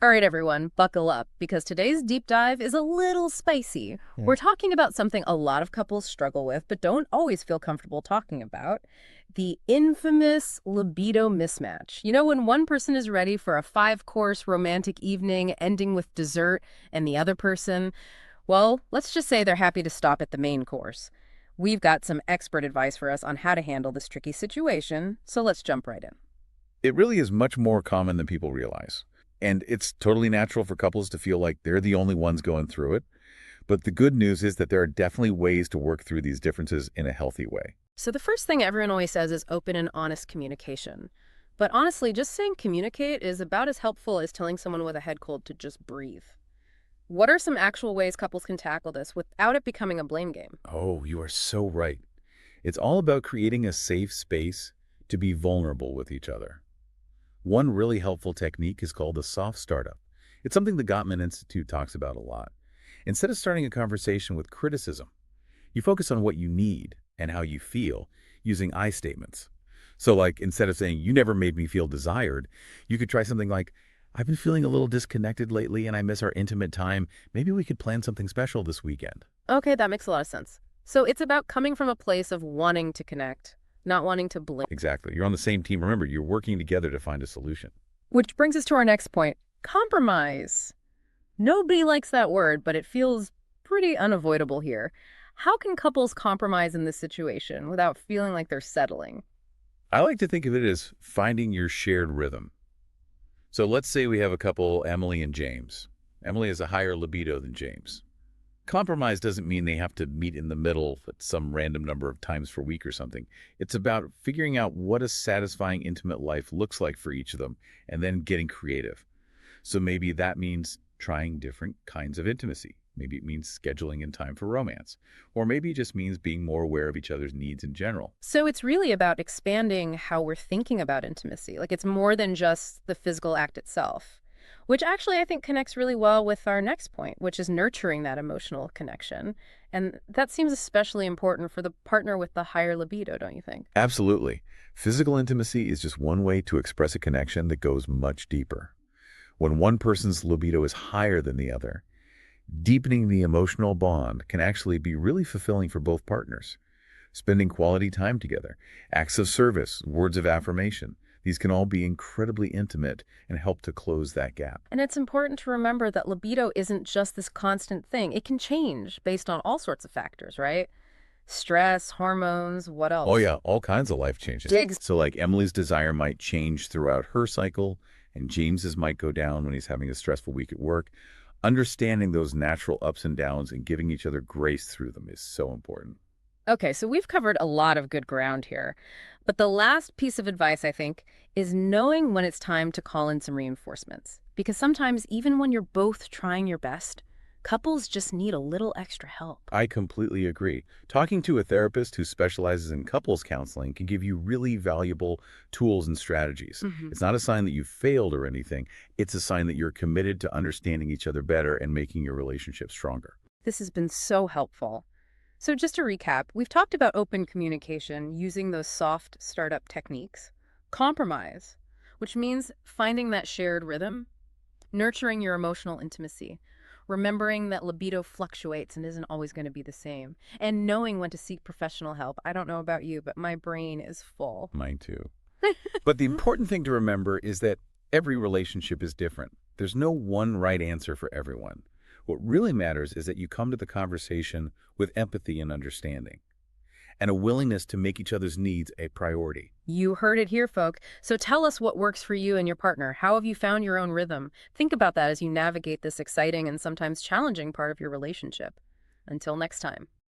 All right, everyone, buckle up, because today's deep dive is a little spicy. Yeah. We're talking about something a lot of couples struggle with, but don't always feel comfortable talking about: the infamous libido mismatch. You know, when one person is ready for a five-course romantic evening ending with dessert, and the other person, well, let's just say they're happy to stop at the main course. We've got some expert advice for us on how to handle this tricky situation, so let's jump right in. It really is much more common than people realize. And it's totally natural for couples to feel like they're the only ones going through it. But the good news is that there are definitely ways to work through these differences in a healthy way. So the first thing everyone always says is open and honest communication. But honestly, just saying communicate is about as helpful as telling someone with a head cold to just breathe. What are some actual ways couples can tackle this without it becoming a blame game? Oh, you are so right. It's all about creating a safe space to be vulnerable with each other. One really helpful technique is called the soft startup. It's something the Gottman Institute talks about a lot. Instead of starting a conversation with criticism, you focus on what you need and how you feel using I statements. So, like, instead of saying, you never made me feel desired, you could try something like, I've been feeling a little disconnected lately and I miss our intimate time. Maybe we could plan something special this weekend. Okay, that makes a lot of sense. So it's about coming from a place of wanting to connect, not wanting to blame. Exactly. You're on the same team. Remember, you're working together to find a solution. Which brings us to our next point: compromise. Nobody likes that word, but it feels pretty unavoidable here. How can couples compromise in this situation without feeling like they're settling? I like to think of it as finding your shared rhythm. So let's say we have a couple, Emily and James. Emily has a higher libido than James. Compromise doesn't mean they have to meet in the middle at some random number of times per week or something. It's about figuring out what a satisfying intimate life looks like for each of them and then getting creative. So maybe that means trying different kinds of intimacy. Maybe it means scheduling in time for romance. Or maybe it just means being more aware of each other's needs in general. So it's really about expanding how we're thinking about intimacy. Like, it's more than just the physical act itself, which actually I think connects really well with our next point, which is nurturing that emotional connection. And that seems especially important for the partner with the higher libido, don't you think? Absolutely. Physical intimacy is just one way to express a connection that goes much deeper. When one person's libido is higher than the other, deepening the emotional bond can actually be really fulfilling for both partners. Spending quality time together, acts of service, words of affirmation, these can all be incredibly intimate and help to close that gap. And it's important to remember that libido isn't just this constant thing. It can change based on all sorts of factors, right? Stress, hormones, what Oh else? yeah, all kinds of life changes. Digs. So like Emily's desire might change throughout her cycle, and James's might go down when he's having a stressful week at work. Understanding those natural ups and downs and giving each other grace through them is so important. Okay, so we've covered a lot of good ground here. But the last piece of advice, I think, is knowing when it's time to call in some reinforcements. Because sometimes, even when you're both trying your best, couples just need a little extra help. I completely agree. Talking to a therapist who specializes in couples counseling can give you really valuable tools and strategies. Hmm. It's not a sign that you failed or anything. It's a sign that you're committed to understanding each other better and making your relationship stronger. This has been so helpful. So, just to recap, we've talked about open communication using those soft startup techniques, compromise, which means finding that shared rhythm, nurturing your emotional intimacy, remembering that libido fluctuates and isn't always going to be the same, and knowing when to seek professional help. I don't know about you, but my brain is full. Mine too. But the important thing to remember is that every relationship is different. There's no one right answer for everyone. What really matters is that you come to the conversation with empathy and understanding, and a willingness to make each other's needs a priority. You heard it here, folk. So tell us what works for you and your partner. How have you found your own rhythm? Think about that as you navigate this exciting and sometimes challenging part of your relationship. Until next time.